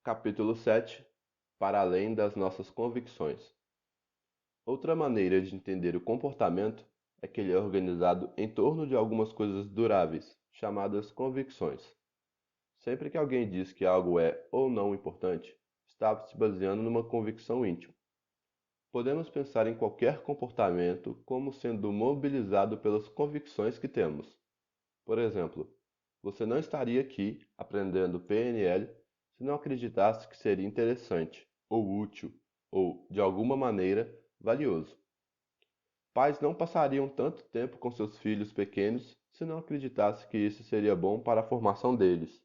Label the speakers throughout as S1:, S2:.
S1: Capítulo 7. Para além das nossas convicções. Outra maneira de entender o comportamento é que ele é organizado em torno de algumas coisas duráveis, chamadas convicções. Sempre que alguém diz que algo é ou não importante, está se baseando numa convicção íntima. Podemos pensar em qualquer comportamento como sendo mobilizado pelas convicções que temos. Por exemplo, você não estaria aqui aprendendo PNL se não acreditasse que seria interessante, ou útil, ou, de alguma maneira, valioso. Pais não passariam tanto tempo com seus filhos pequenos se não acreditasse que isso seria bom para a formação deles.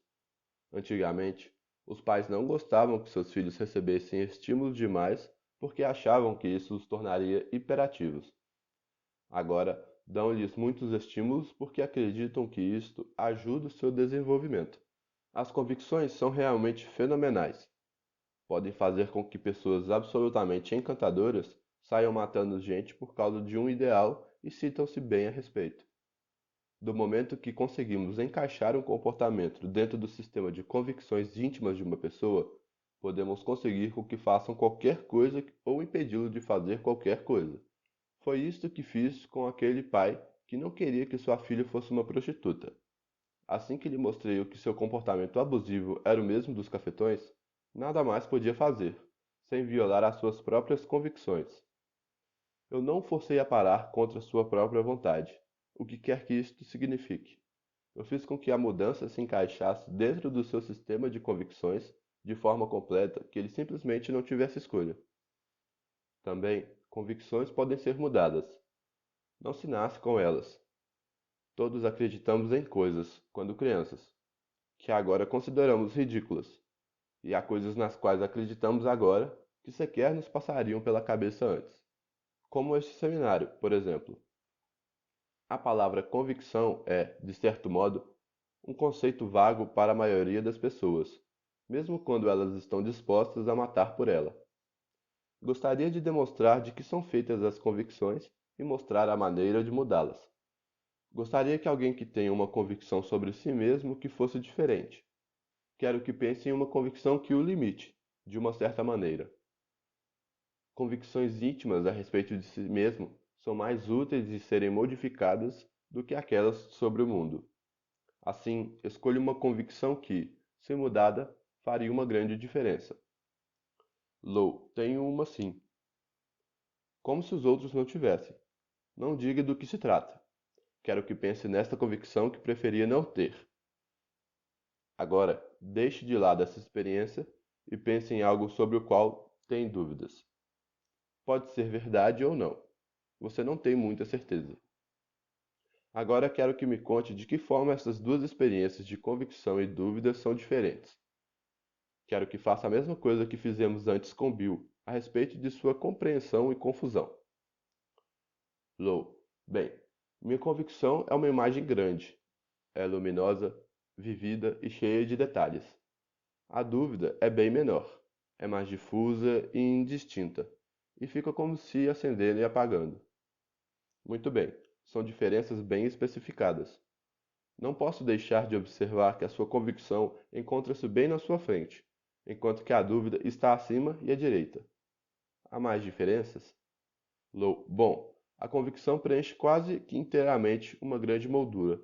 S1: Antigamente, os pais não gostavam que seus filhos recebessem estímulos demais porque achavam que isso os tornaria hiperativos. Agora, dão-lhes muitos estímulos porque acreditam que isto ajuda o seu desenvolvimento. As convicções são realmente fenomenais. Podem fazer com que pessoas absolutamente encantadoras saiam matando gente por causa de um ideal e sintam-se bem a respeito. Do momento que conseguimos encaixar um comportamento dentro do sistema de convicções íntimas de uma pessoa, podemos conseguir com que façam qualquer coisa ou impedi-lo de fazer qualquer coisa. Foi isto que fiz com aquele pai que não queria que sua filha fosse uma prostituta. Assim que lhe mostrei que seu comportamento abusivo era o mesmo dos cafetões, nada mais podia fazer, sem violar as suas próprias convicções. Eu não o forcei a parar contra sua própria vontade, o que quer que isto signifique. Eu fiz com que a mudança se encaixasse dentro do seu sistema de convicções de forma completa que ele simplesmente não tivesse escolha. Também, convicções podem ser mudadas. Não se nasce com elas. Todos acreditamos em coisas, quando crianças, que agora consideramos ridículas, e há coisas nas quais acreditamos agora que sequer nos passariam pela cabeça antes. Como este seminário, por exemplo. A palavra convicção é, de certo modo, um conceito vago para a maioria das pessoas, mesmo quando elas estão dispostas a matar por ela. Gostaria de demonstrar de que são feitas as convicções e mostrar a maneira de mudá-las. Gostaria que alguém que tenha uma convicção sobre si mesmo que fosse diferente. Quero que pense em uma convicção que o limite, de uma certa maneira. Convicções íntimas a respeito de si mesmo são mais úteis de serem modificadas do que aquelas sobre o mundo. Assim, escolha uma convicção que, se mudada, faria uma grande diferença. Lou, tenho uma sim. Como se os outros não tivessem. Não diga do que se trata. Quero que pense nesta convicção que preferia não ter. Agora, deixe de lado essa experiência e pense em algo sobre o qual tem dúvidas. Pode ser verdade ou não. Você não tem muita certeza. Agora quero que me conte de que forma essas duas experiências de convicção e dúvida são diferentes. Quero que faça a mesma coisa que fizemos antes com Bill, a respeito de sua compreensão e confusão. Lou. Bem, minha convicção é uma imagem grande. É luminosa, vivida e cheia de detalhes. A dúvida é bem menor. É mais difusa e indistinta, e fica como se acendendo e apagando. Muito bem, são diferenças bem especificadas. Não posso deixar de observar que a sua convicção encontra-se bem na sua frente, enquanto que a dúvida está acima e à direita. Há mais diferenças? Lou. Bom, a convicção preenche quase que inteiramente uma grande moldura,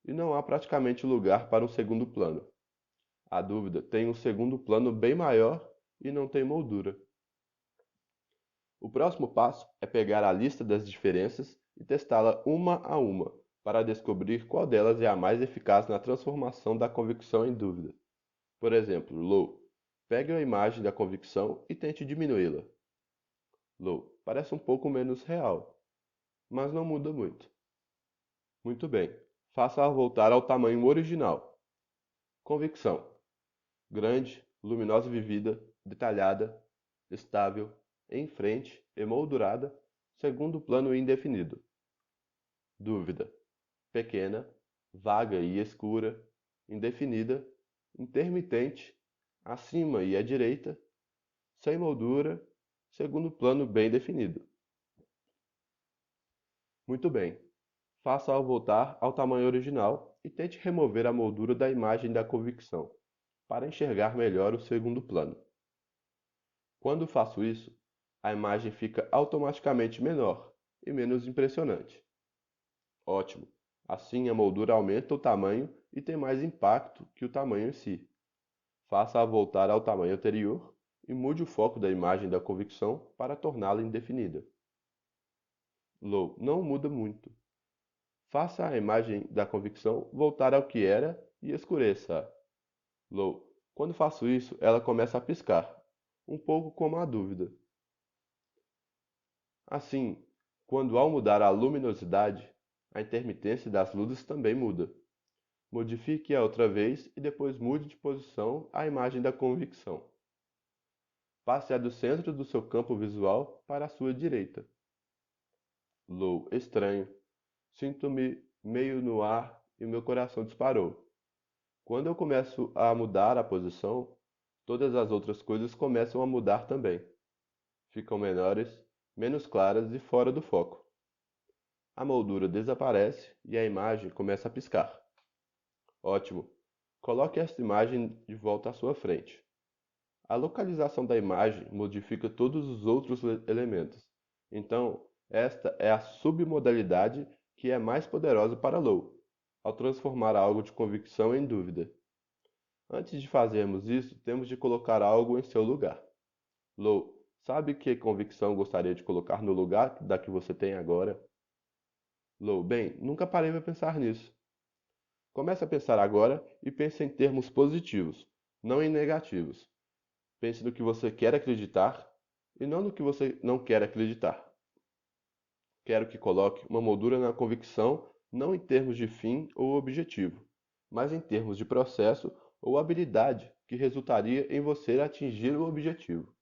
S1: e não há praticamente lugar para um segundo plano. A dúvida tem um segundo plano bem maior e não tem moldura. O próximo passo é pegar a lista das diferenças e testá-la uma a uma, para descobrir qual delas é a mais eficaz na transformação da convicção em dúvida. Por exemplo, Lou, pegue a imagem da convicção e tente diminuí-la. Lou, parece um pouco menos real, mas não muda muito. Muito bem, faça-a voltar ao tamanho original. Convicção: grande, luminosa e vivida, detalhada, estável, em frente, emoldurada, segundo plano indefinido. Dúvida: pequena, vaga e escura, indefinida, intermitente, acima e à direita, sem moldura, segundo plano bem definido. Muito bem. Faça-o voltar ao tamanho original e tente remover a moldura da imagem da convicção. para enxergar melhor o segundo plano. Quando faço isso, a imagem fica automaticamente menor e menos impressionante. Ótimo! Assim a moldura aumenta o tamanho e tem mais impacto que o tamanho em si. Faça-a voltar ao tamanho anterior e mude o foco da imagem da convicção para torná-la indefinida. Low, não muda muito. Faça a imagem da convicção voltar ao que era e escureça-a. Low, quando faço isso, ela começa a piscar, um pouco como a dúvida. Assim, quando ao mudar a luminosidade, a intermitência das luzes também muda. Modifique-a outra vez e depois mude de posição a imagem da convicção. Passe-a do centro do seu campo visual para a sua direita. Low, estranho. Sinto-me meio no ar e meu coração disparou. Quando eu começo a mudar a posição, todas as outras coisas começam a mudar também. Ficam menores, menos claras e fora do foco. A moldura desaparece e a imagem começa a piscar. Ótimo! Coloque esta imagem de volta à sua frente. A localização da imagem modifica todos os outros elementos. Então, esta é a submodalidade que é mais poderosa para Low, ao transformar algo de convicção em dúvida. Antes de fazermos isso, temos de colocar algo em seu lugar. Low, sabe que convicção gostaria de colocar no lugar da que você tem agora? Low, bem, nunca parei para pensar nisso. Comece a pensar agora e pense em termos positivos, não em negativos. Pense no que você quer acreditar e não no que você não quer acreditar. Quero que coloque uma moldura na convicção não em termos de fim ou objetivo, mas em termos de processo ou habilidade que resultaria em você atingir o objetivo.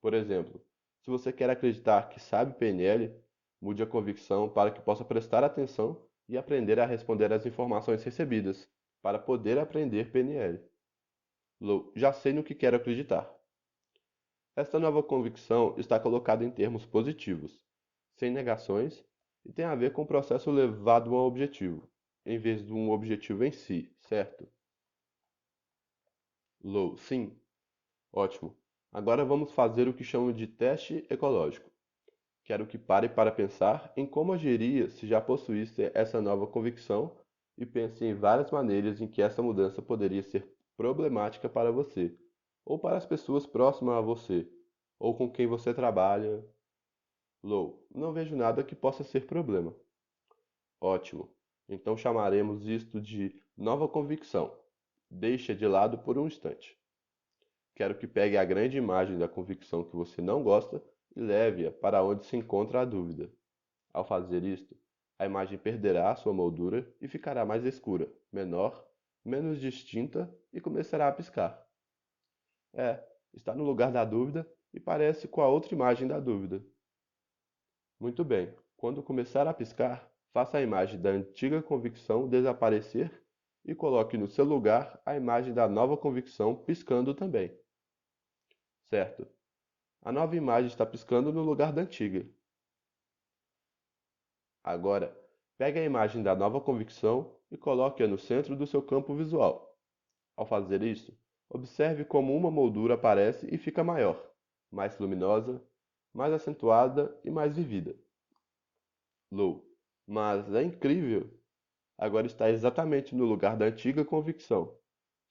S1: Por exemplo, se você quer acreditar que sabe PNL, mude a convicção para que possa prestar atenção e aprender a responder às informações recebidas, para poder aprender PNL. Lou, já sei no que quero acreditar. Esta nova convicção está colocada em termos positivos, sem negações, e tem a ver com o processo levado a um objetivo, em vez de um objetivo em si, certo? Low, sim. Ótimo. Agora vamos fazer o que chamo de teste ecológico. Quero que pare para pensar em como agiria se já possuísse essa nova convicção e pense em várias maneiras em que essa mudança poderia ser problemática para você, ou para as pessoas próximas a você, ou com quem você trabalha. Low, não vejo nada que possa ser problema. Ótimo. Então chamaremos isto de nova convicção. Deixe de lado por um instante. Quero que pegue a grande imagem da convicção que você não gosta e leve-a para onde se encontra a dúvida. Ao fazer isto, a imagem perderá sua moldura e ficará mais escura, menor, menos distinta e começará a piscar. É, está no lugar da dúvida e parece com a outra imagem da dúvida. Muito bem, quando começar a piscar, faça a imagem da antiga convicção desaparecer e coloque no seu lugar a imagem da nova convicção piscando também. Certo, a nova imagem está piscando no lugar da antiga. Agora, pegue a imagem da nova convicção e coloque-a no centro do seu campo visual. Ao fazer isso, observe como uma moldura aparece e fica maior, mais luminosa, mais acentuada e mais vivida. Lou, mas é incrível! Agora está exatamente no lugar da antiga convicção.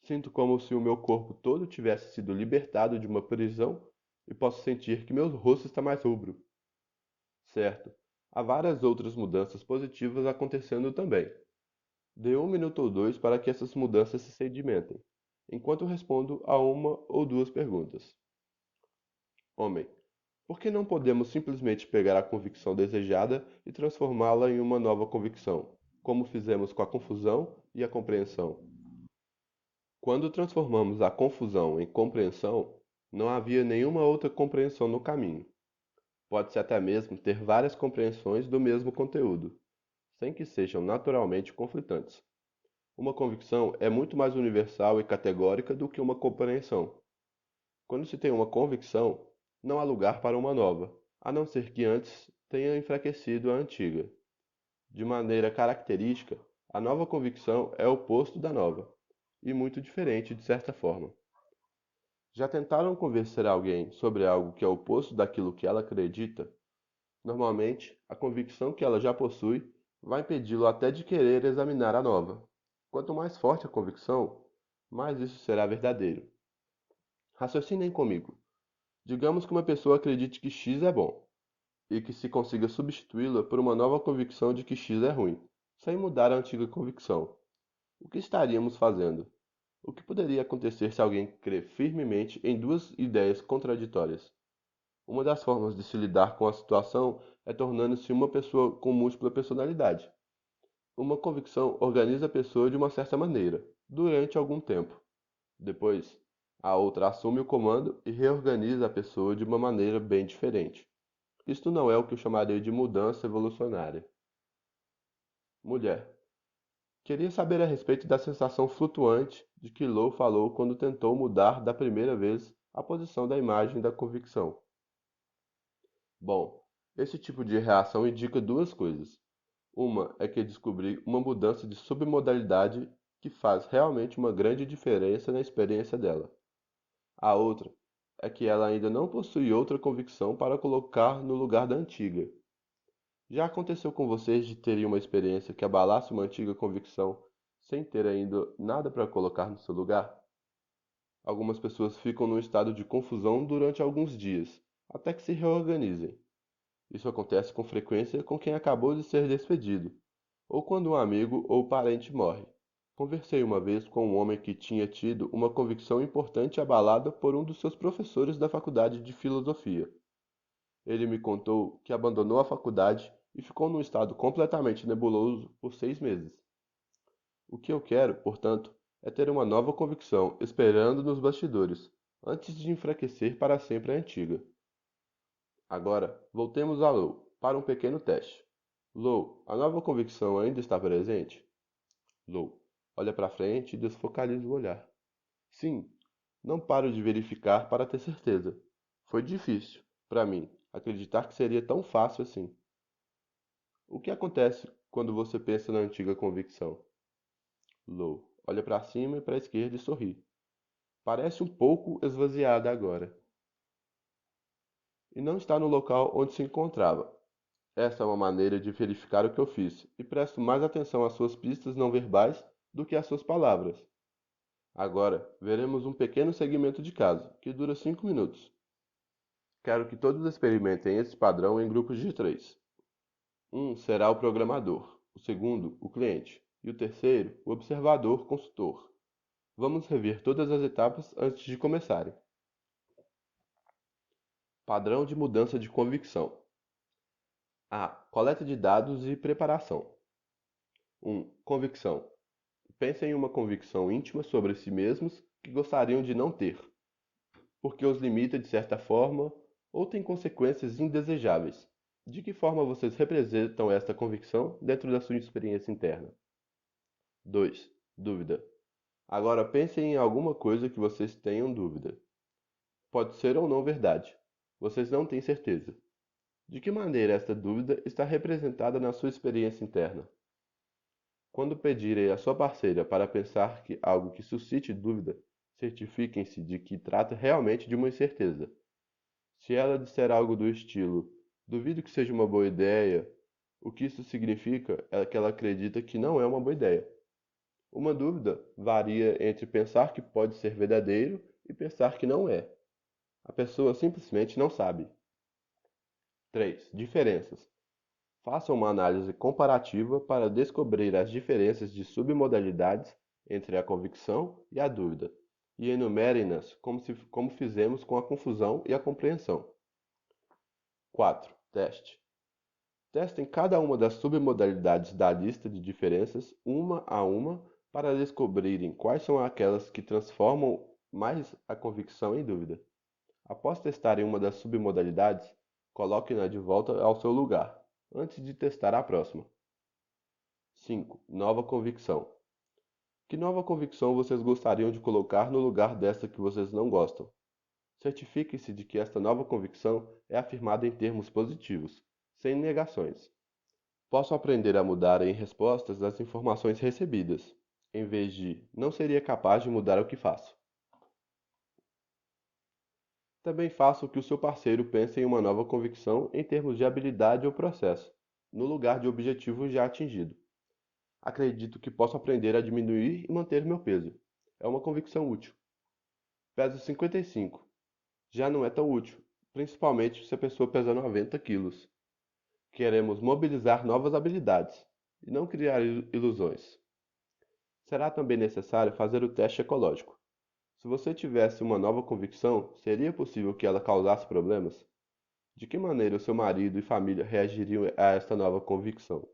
S1: Sinto como se o meu corpo todo tivesse sido libertado de uma prisão e posso sentir que meu rosto está mais rubro. Certo, há várias outras mudanças positivas acontecendo também. Dê um minuto ou dois para que essas mudanças se sedimentem, enquanto eu respondo a uma ou duas perguntas. Homem, por que não podemos simplesmente pegar a convicção desejada e transformá-la em uma nova convicção, como fizemos com a confusão e a compreensão? Quando transformamos a confusão em compreensão, não havia nenhuma outra compreensão no caminho. Pode-se até mesmo ter várias compreensões do mesmo conteúdo, sem que sejam naturalmente conflitantes. Uma convicção é muito mais universal e categórica do que uma compreensão. Quando se tem uma convicção, não há lugar para uma nova, a não ser que antes tenha enfraquecido a antiga. De maneira característica, a nova convicção é o oposto da nova, e muito diferente de certa forma. Já tentaram convencer alguém sobre algo que é o oposto daquilo que ela acredita? Normalmente, a convicção que ela já possui vai impedi-lo até de querer examinar a nova. Quanto mais forte a convicção, mais isso será verdadeiro. Raciocinem comigo. Digamos que uma pessoa acredite que X é bom e que se consiga substituí-la por uma nova convicção de que X é ruim, sem mudar a antiga convicção. O que estaríamos fazendo? O que poderia acontecer se alguém crê firmemente em duas ideias contraditórias? Uma das formas de se lidar com a situação é tornando-se uma pessoa com múltipla personalidade. Uma convicção organiza a pessoa de uma certa maneira, durante algum tempo. Depois, a outra assume o comando e reorganiza a pessoa de uma maneira bem diferente. Isto não é o que eu chamaria de mudança evolucionária. Mulher. Queria saber a respeito da sensação flutuante de que Low falou quando tentou mudar da primeira vez a posição da imagem da convicção. Bom, esse tipo de reação indica duas coisas. Uma é que descobri uma mudança de submodalidade que faz realmente uma grande diferença na experiência dela. A outra é que ela ainda não possui outra convicção para colocar no lugar da antiga. Já aconteceu com vocês de terem uma experiência que abalasse uma antiga convicção sem ter ainda nada para colocar no seu lugar? Algumas pessoas ficam num estado de confusão durante alguns dias, até que se reorganizem. Isso acontece com frequência com quem acabou de ser despedido, ou quando um amigo ou parente morre. Conversei uma vez com um homem que tinha tido uma convicção importante abalada por um dos seus professores da faculdade de filosofia. Ele me contou que abandonou a faculdade e ficou num estado completamente nebuloso por 6 meses. O que eu quero, portanto, é ter uma nova convicção esperando nos bastidores, antes de enfraquecer para sempre a antiga. Agora, voltemos a Lou para um pequeno teste. Lou, a nova convicção ainda está presente? Lou, olha para frente e desfocaliza o olhar. Sim, não paro de verificar para ter certeza. Foi difícil, para mim, acreditar que seria tão fácil assim. O que acontece quando você pensa na antiga convicção? Lou, olha para cima e para a esquerda e sorri. Parece um pouco esvaziada agora. E não está no local onde se encontrava. Essa é uma maneira de verificar o que eu fiz, e presto mais atenção às suas pistas não verbais do que às suas palavras. Agora, veremos um pequeno segmento de caso, que dura 5 minutos. Quero que todos experimentem esse padrão em grupos de 3. Um será o programador, o segundo, o cliente, e o terceiro, o observador consultor. Vamos rever todas as etapas antes de começarem. Padrão de mudança de convicção. A. Coleta de dados e preparação. 1. Convicção. Pensem em uma convicção íntima sobre si mesmos que gostariam de não ter, porque os limita de certa forma ou tem consequências indesejáveis. De que forma vocês representam esta convicção dentro da sua experiência interna? 2. Dúvida. Agora pensem em alguma coisa que vocês tenham dúvida. Pode ser ou não verdade. Vocês não têm certeza. De que maneira esta dúvida está representada na sua experiência interna? Quando pedirem à sua parceira para pensar que algo que suscite dúvida, certifiquem-se de que trata realmente de uma incerteza. Se ela disser algo do estilo, duvido que seja uma boa ideia, o que isso significa é que ela acredita que não é uma boa ideia. Uma dúvida varia entre pensar que pode ser verdadeiro e pensar que não é. A pessoa simplesmente não sabe. 3. Diferenças. Faça uma análise comparativa para descobrir as diferenças de submodalidades entre a convicção e a dúvida, e enumerem-nas como fizemos com a confusão e a compreensão. 4. Teste. Testem cada uma das submodalidades da lista de diferenças uma a uma para descobrirem quais são aquelas que transformam mais a convicção em dúvida. Após testarem uma das submodalidades, coloquem-na de volta ao seu lugar, antes de testar a próxima. 5. Nova convicção. Que nova convicção vocês gostariam de colocar no lugar desta que vocês não gostam? Certifiquem-se de que esta nova convicção é afirmada em termos positivos, sem negações. Posso aprender a mudar em respostas às informações recebidas. em vez de não seria capaz de mudar o que faço. Também faça que o seu parceiro pense em uma nova convicção em termos de habilidade ou processo, no lugar de objetivo já atingido. Acredito que posso aprender a diminuir e manter meu peso. É uma convicção útil. Peso 55. Já não é tão útil, principalmente se a pessoa pesa 90 quilos. Queremos mobilizar novas habilidades e não criar ilusões. Será também necessário fazer o teste ecológico. Se você tivesse uma nova convicção, seria possível que ela causasse problemas? De que maneira o seu marido e família reagiriam a esta nova convicção?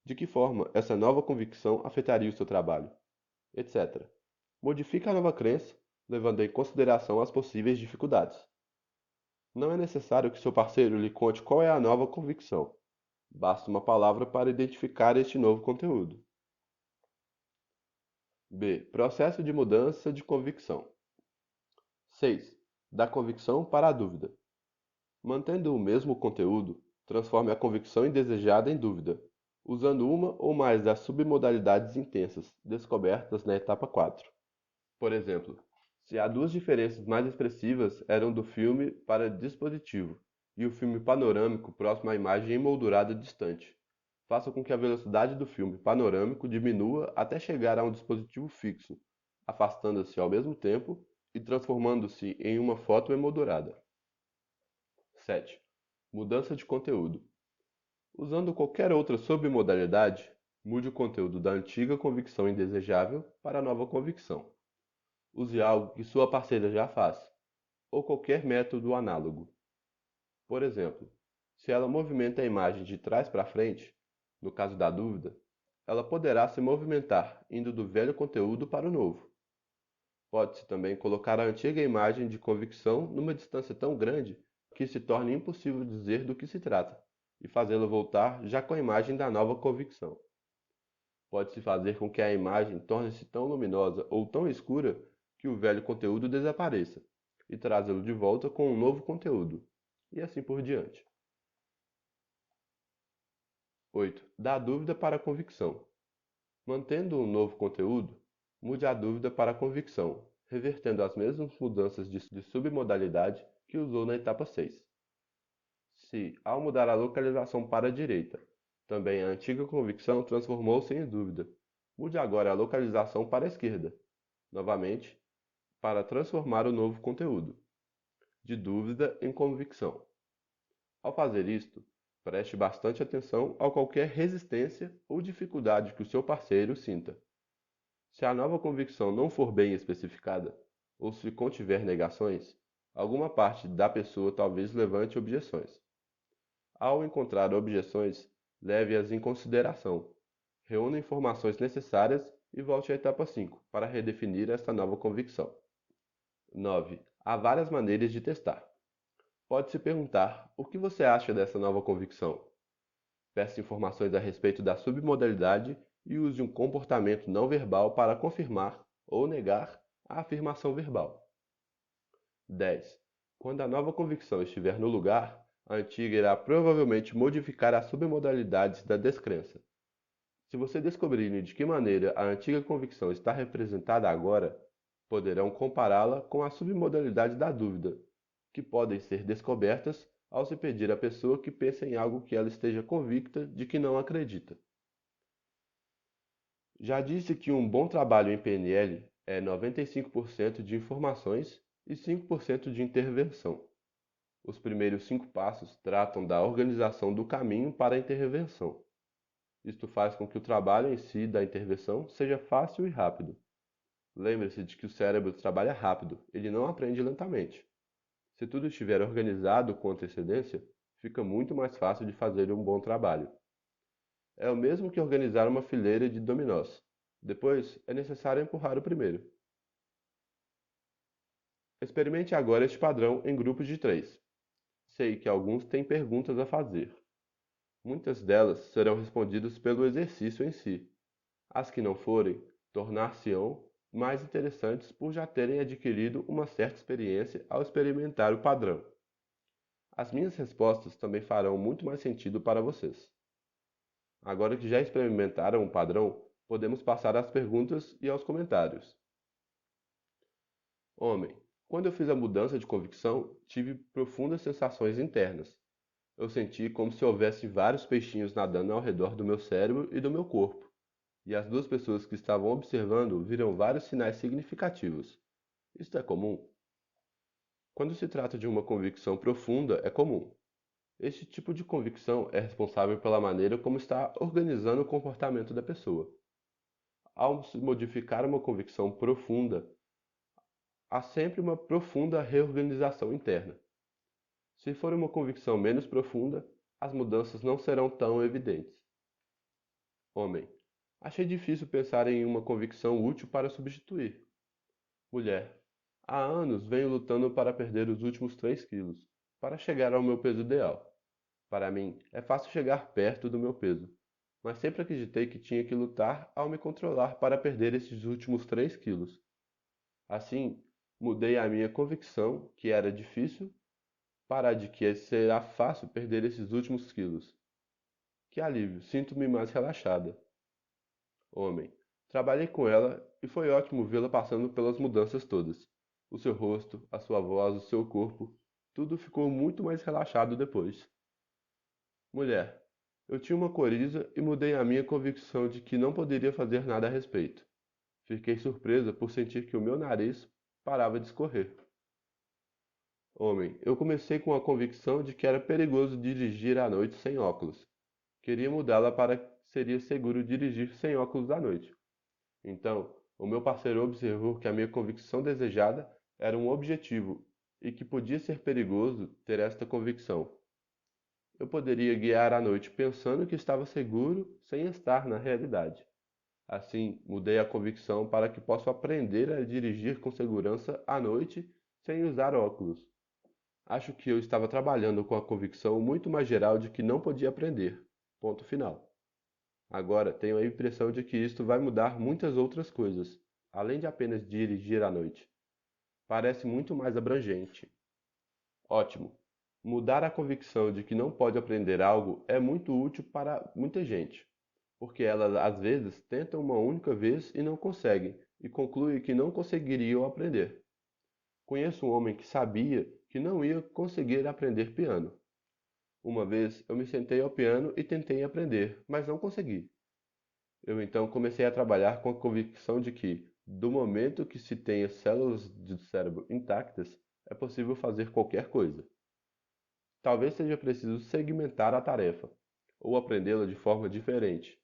S1: De que forma essa nova convicção afetaria o seu trabalho? Etc. Modifique a nova crença, levando em consideração as possíveis dificuldades. Não é necessário que seu parceiro lhe conte qual é a nova convicção. Basta uma palavra para identificar este novo conteúdo. B. Processo de mudança de convicção. 6. Da convicção para a dúvida. Mantendo o mesmo conteúdo, transforme a convicção indesejada em dúvida, usando uma ou mais das submodalidades intensas descobertas na etapa 4. Por exemplo, se há duas diferenças mais expressivas eram do filme para dispositivo e o filme panorâmico próximo à imagem emoldurada distante. Faça com que a velocidade do filme panorâmico diminua até chegar a um dispositivo fixo, afastando-se ao mesmo tempo e transformando-se em uma foto emoldurada. 7. Mudança de conteúdo. Usando qualquer outra submodalidade, mude o conteúdo da antiga convicção indesejável para a nova convicção. Use algo que sua parceira já faz, ou qualquer método análogo. Por exemplo, se ela movimenta a imagem de trás para frente, no caso da dúvida, ela poderá se movimentar indo do velho conteúdo para o novo. Pode-se também colocar a antiga imagem de convicção numa distância tão grande que se torne impossível dizer do que se trata, e fazê-la voltar já com a imagem da nova convicção. Pode-se fazer com que a imagem torne-se tão luminosa ou tão escura que o velho conteúdo desapareça, e trazê-lo de volta com um novo conteúdo, e assim por diante. 8. Da dúvida para a convicção. Mantendo um novo conteúdo, mude a dúvida para a convicção, revertendo as mesmas mudanças de submodalidade que usou na etapa 6. Se, ao mudar a localização para a direita, também a antiga convicção transformou-se em dúvida, mude agora a localização para a esquerda, novamente, para transformar o novo conteúdo, de dúvida em convicção. Ao fazer isto, preste bastante atenção a qualquer resistência ou dificuldade que o seu parceiro sinta. Se a nova convicção não for bem especificada, ou se contiver negações, alguma parte da pessoa talvez levante objeções. Ao encontrar objeções, leve-as em consideração. Reúna informações necessárias e volte à etapa 5 para redefinir esta nova convicção. 9. Há várias maneiras de testar. Pode-se perguntar: o que você acha dessa nova convicção? Peça informações a respeito da submodalidade e use um comportamento não verbal para confirmar ou negar a afirmação verbal. 10. Quando a nova convicção estiver no lugar, a antiga irá provavelmente modificar as submodalidades da descrença. Se você descobrir de que maneira a antiga convicção está representada agora, poderão compará-la com a submodalidade da dúvida, que podem ser descobertas ao se pedir à pessoa que pense em algo que ela esteja convicta de que não acredita. Já disse que um bom trabalho em PNL é 95% de informações e 5% de intervenção. Os primeiros 5 passos tratam da organização do caminho para a intervenção. Isto faz com que o trabalho em si da intervenção seja fácil e rápido. Lembre-se de que o cérebro trabalha rápido, ele não aprende lentamente. Se tudo estiver organizado com antecedência, fica muito mais fácil de fazer um bom trabalho. É o mesmo que organizar uma fileira de dominós. Depois, é necessário empurrar o primeiro. Experimente agora este padrão em grupos de 3. Sei que alguns têm perguntas a fazer. Muitas delas serão respondidas pelo exercício em si. As que não forem, tornar-se-ão mais interessantes por já terem adquirido uma certa experiência ao experimentar o padrão. As minhas respostas também farão muito mais sentido para vocês. Agora que já experimentaram o padrão, Podemos passar às perguntas e aos comentários. Homem, quando eu fiz a mudança de convicção, tive profundas sensações internas. Eu senti como se houvesse vários peixinhos nadando ao redor do meu cérebro e do meu corpo, e as duas pessoas que estavam observando viram vários sinais significativos. Isto é comum? Quando se trata de uma convicção profunda, é comum. Este tipo de convicção é responsável pela maneira como está organizando o comportamento da pessoa. Ao se modificar uma convicção profunda, há sempre uma profunda reorganização interna. Se for uma convicção menos profunda, as mudanças não serão tão evidentes. Homem, achei difícil pensar em uma convicção útil para substituir. Mulher, há anos venho lutando para perder os últimos 3 quilos, para chegar ao meu peso ideal. Para mim, é fácil chegar perto do meu peso, mas sempre acreditei que tinha que lutar ao me controlar para perder esses últimos 3 quilos. Assim, mudei a minha convicção que era difícil para a de que será fácil perder esses últimos quilos. Que alívio, sinto-me mais relaxada. Homem, trabalhei com ela e foi ótimo vê-la passando pelas mudanças todas. O seu rosto, a sua voz, o seu corpo, tudo ficou muito mais relaxado depois. Mulher, eu tinha uma coriza e mudei a minha convicção de que não poderia fazer nada a respeito. Fiquei surpresa por sentir que o meu nariz parava de escorrer. Homem, eu comecei com a convicção de que era perigoso dirigir à noite sem óculos. Queria mudá-la para que seria seguro dirigir sem óculos à noite. Então, o meu parceiro observou que a minha convicção desejada era um objetivo e que podia ser perigoso ter esta convicção. Eu poderia guiar à noite pensando que estava seguro sem estar na realidade. Assim, mudei a convicção para que possa aprender a dirigir com segurança à noite sem usar óculos. Acho que eu estava trabalhando com a convicção muito mais geral de que não podia aprender. Ponto final. Agora tenho a impressão de que isto vai mudar muitas outras coisas, além de apenas dirigir à noite. Parece muito mais abrangente. Ótimo! Mudar a convicção de que não pode aprender algo é muito útil para muita gente, porque elas às vezes tentam uma única vez e não conseguem, e concluem que não conseguiriam aprender. Conheço um homem que sabia que não ia conseguir aprender piano. Uma vez eu me sentei ao piano e tentei aprender, mas não consegui. Eu então comecei a trabalhar com a convicção de que, do momento que se tenha células do cérebro intactas, é possível fazer qualquer coisa. Talvez seja preciso segmentar a tarefa, ou aprendê-la de forma diferente,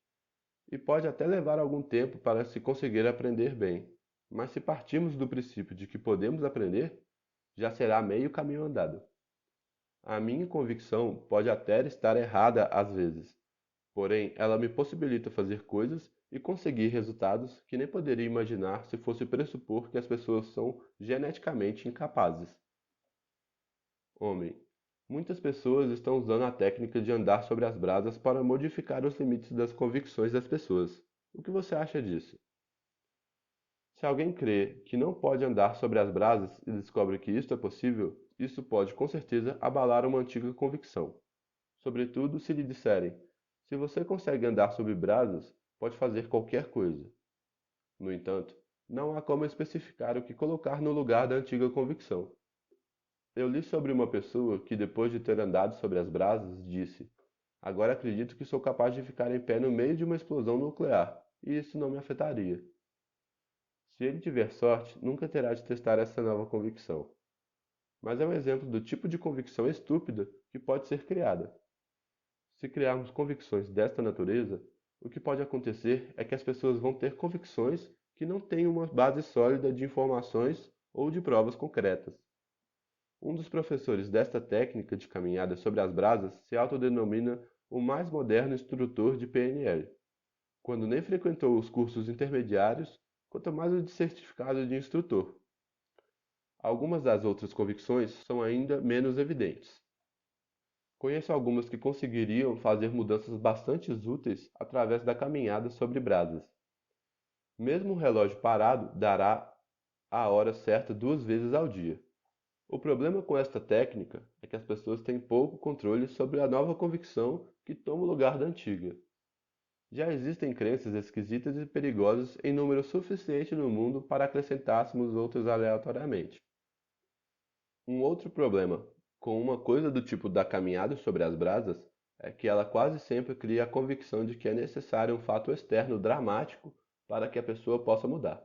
S1: e pode até levar algum tempo para se conseguir aprender bem. Mas se partirmos do princípio de que podemos aprender, já será meio caminho andado. A minha convicção pode até estar errada às vezes, porém ela me possibilita fazer coisas e conseguir resultados que nem poderia imaginar se fosse pressupor que as pessoas são geneticamente incapazes. Homem, muitas pessoas estão usando a técnica de andar sobre as brasas para modificar os limites das convicções das pessoas. O que você acha disso? Se alguém crê que não pode andar sobre as brasas e descobre que isto é possível, isso pode com certeza abalar uma antiga convicção. Sobretudo se lhe disserem: se você consegue andar sobre brasas, pode fazer qualquer coisa. No entanto, não há como especificar o que colocar no lugar da antiga convicção. Eu li sobre uma pessoa que, depois de ter andado sobre as brasas, disse: agora acredito que sou capaz de ficar em pé no meio de uma explosão nuclear, e isso não me afetaria. Se ele tiver sorte, nunca terá de testar essa nova convicção. Mas é um exemplo do tipo de convicção estúpida que pode ser criada. Se criarmos convicções desta natureza, o que pode acontecer é que as pessoas vão ter convicções que não têm uma base sólida de informações ou de provas concretas. Um dos professores desta técnica de caminhada sobre as brasas se autodenomina o mais moderno instrutor de PNL, quando nem frequentou os cursos intermediários, quanto mais o de certificado de instrutor. Algumas das outras convicções são ainda menos evidentes. Conheço algumas que conseguiriam fazer mudanças bastante úteis através da caminhada sobre brasas. Mesmo um relógio parado dará a hora certa 2 vezes ao dia. O problema com esta técnica é que as pessoas têm pouco controle sobre a nova convicção que toma o lugar da antiga. Já existem crenças esquisitas e perigosas em número suficiente no mundo para acrescentássemos outras aleatoriamente. Um outro problema com uma coisa do tipo da caminhada sobre as brasas é que ela quase sempre cria a convicção de que é necessário um fato externo dramático para que a pessoa possa mudar.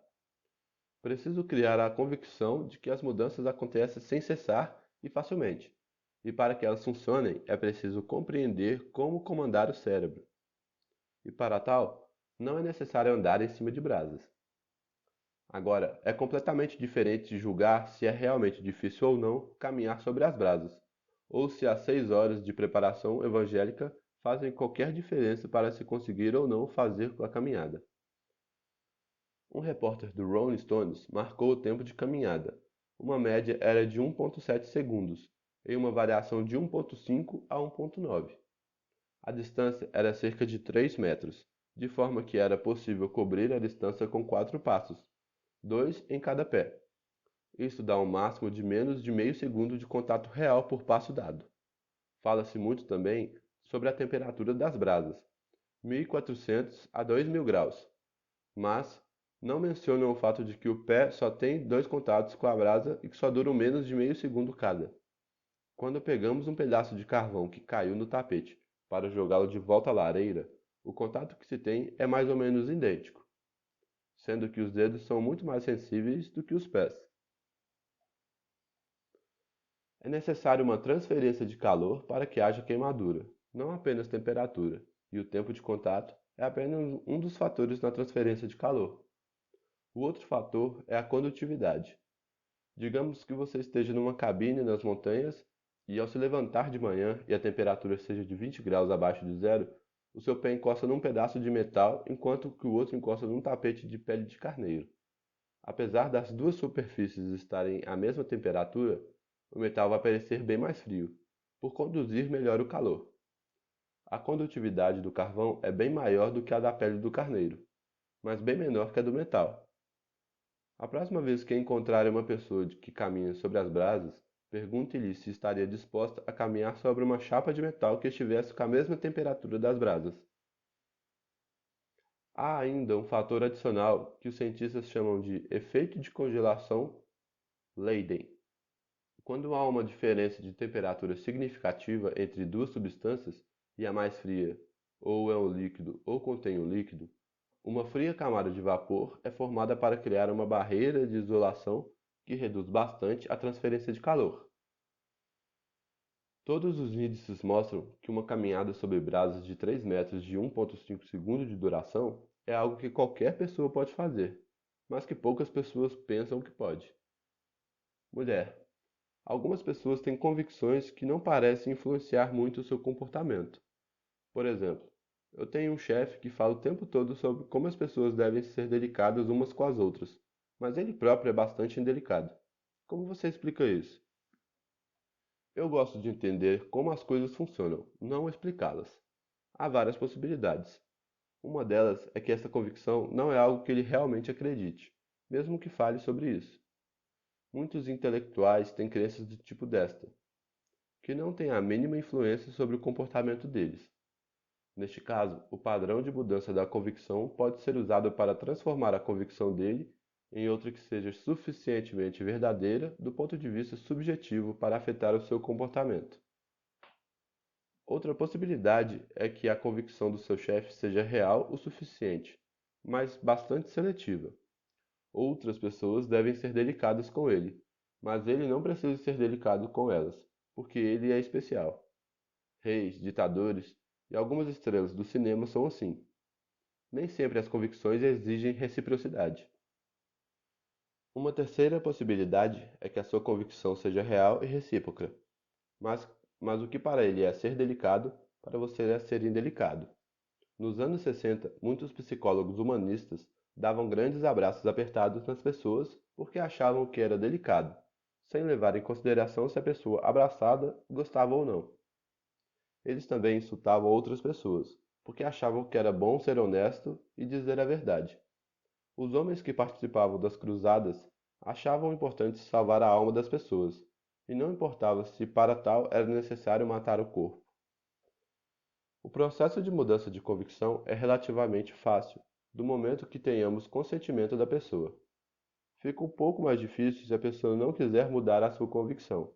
S1: Preciso criar a convicção de que as mudanças acontecem sem cessar e facilmente. E para que elas funcionem, é preciso compreender como comandar o cérebro. E para tal, não é necessário andar em cima de brasas. Agora, é completamente diferente de julgar se é realmente difícil ou não caminhar sobre as brasas, ou se as 6 horas de preparação evangélica fazem qualquer diferença para se conseguir ou não fazer a caminhada. Um repórter do Rolling Stones marcou o tempo de caminhada. Uma média era de 1,7 segundos, em uma variação de 1,5 a 1,9. A distância era cerca de 3 metros, de forma que era possível cobrir a distância com 4 passos, 2 em cada pé. Isso dá um máximo de menos de meio segundo de contato real por passo dado. Fala-se muito também sobre a temperatura das brasas, 1.400 a 2.000 graus, mas não mencionam o fato de que o pé só tem 2 contatos com a brasa e que só duram menos de meio segundo cada. Quando pegamos um pedaço de carvão que caiu no tapete para jogá-lo de volta à lareira, o contato que se tem é mais ou menos idêntico, sendo que os dedos são muito mais sensíveis do que os pés. É necessário uma transferência de calor para que haja queimadura, não apenas temperatura, e o tempo de contato é apenas um dos fatores na transferência de calor. O outro fator é a condutividade. Digamos que você esteja numa cabine nas montanhas e, ao se levantar de manhã e a temperatura seja de 20 graus abaixo de zero, o seu pé encosta num pedaço de metal enquanto que o outro encosta num tapete de pele de carneiro. Apesar das duas superfícies estarem à mesma temperatura, o metal vai parecer bem mais frio, por conduzir melhor o calor. A condutividade do carvão é bem maior do que a da pele do carneiro, mas bem menor que a do metal. A próxima vez que encontrar uma pessoa que caminha sobre as brasas, pergunte-lhe se estaria disposta a caminhar sobre uma chapa de metal que estivesse com a mesma temperatura das brasas. Há ainda um fator adicional que os cientistas chamam de efeito de congelação Leyden. Quando há uma diferença de temperatura significativa entre duas substâncias e a mais fria ou é um líquido ou contém um líquido, uma fria camada de vapor é formada para criar uma barreira de isolação que reduz bastante a transferência de calor. Todos os índices mostram que uma caminhada sobre brasas de 3 metros de 1,5 segundos de duração é algo que qualquer pessoa pode fazer, mas que poucas pessoas pensam que pode. Mulher. Algumas pessoas têm convicções que não parecem influenciar muito o seu comportamento. Por exemplo, eu tenho um chefe que fala o tempo todo sobre como as pessoas devem ser delicadas umas com as outras, mas ele próprio é bastante indelicado. Como você explica isso? Eu gosto de entender como as coisas funcionam, não explicá-las. Há várias possibilidades. Uma delas é que essa convicção não é algo que ele realmente acredite, mesmo que fale sobre isso. Muitos intelectuais têm crenças do tipo desta, que não têm a mínima influência sobre o comportamento deles. Neste caso, o padrão de mudança da convicção pode ser usado para transformar a convicção dele em outra que seja suficientemente verdadeira do ponto de vista subjetivo para afetar o seu comportamento. Outra possibilidade é que a convicção do seu chefe seja real o suficiente, mas bastante seletiva. Outras pessoas devem ser delicadas com ele, mas ele não precisa ser delicado com elas, porque ele é especial. Reis, ditadores e algumas estrelas do cinema são assim. Nem sempre as convicções exigem reciprocidade. Uma terceira possibilidade é que a sua convicção seja real e recíproca, mas, mas o que para ele é ser delicado, para você é ser indelicado. Nos anos 60, muitos psicólogos humanistas davam grandes abraços apertados nas pessoas porque achavam que era delicado, sem levar em consideração se a pessoa abraçada gostava ou não. Eles também insultavam outras pessoas, porque achavam que era bom ser honesto e dizer a verdade. Os homens que participavam das cruzadas achavam importante salvar a alma das pessoas, e não importava se para tal era necessário matar o corpo. O processo de mudança de convicção é relativamente fácil, do momento que tenhamos consentimento da pessoa. Fica um pouco mais difícil se a pessoa não quiser mudar a sua convicção.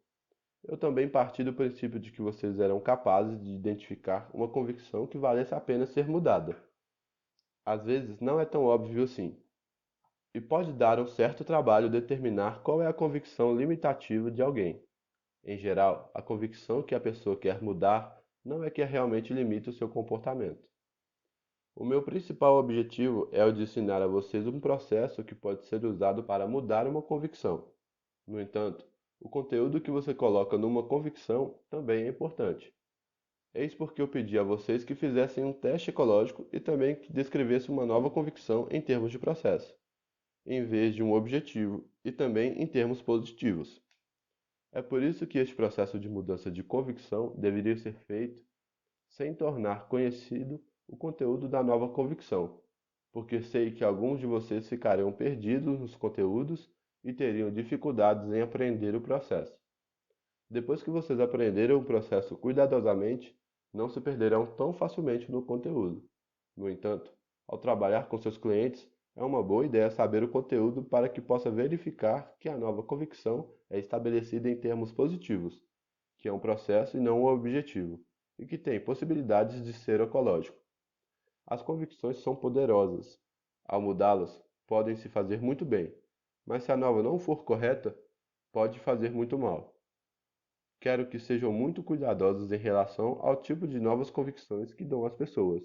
S1: Eu também parti do princípio de que vocês eram capazes de identificar uma convicção que valesse a pena ser mudada. Às vezes não é tão óbvio assim, e pode dar um certo trabalho determinar qual é a convicção limitativa de alguém. Em geral, a convicção que a pessoa quer mudar não é que realmente limita o seu comportamento. O meu principal objetivo é o de ensinar a vocês um processo que pode ser usado para mudar uma convicção. No entanto, o conteúdo que você coloca numa convicção também é importante. Eis porque eu pedi a vocês que fizessem um teste ecológico e também que descrevessem uma nova convicção em termos de processo, em vez de um objetivo, e também em termos positivos. É por isso que este processo de mudança de convicção deveria ser feito sem tornar conhecido o conteúdo da nova convicção, porque sei que alguns de vocês ficariam perdidos nos conteúdos e teriam dificuldades em aprender o processo. Depois que vocês aprenderem o processo cuidadosamente, não se perderão tão facilmente no conteúdo. No entanto, ao trabalhar com seus clientes, é uma boa ideia saber o conteúdo para que possa verificar que a nova convicção é estabelecida em termos positivos, que é um processo e não um objetivo, e que tem possibilidades de ser ecológico. As convicções são poderosas. Ao mudá-las, podem se fazer muito bem, mas se a nova não for correta, pode fazer muito mal. Quero que sejam muito cuidadosos em relação ao tipo de novas convicções que dão às pessoas.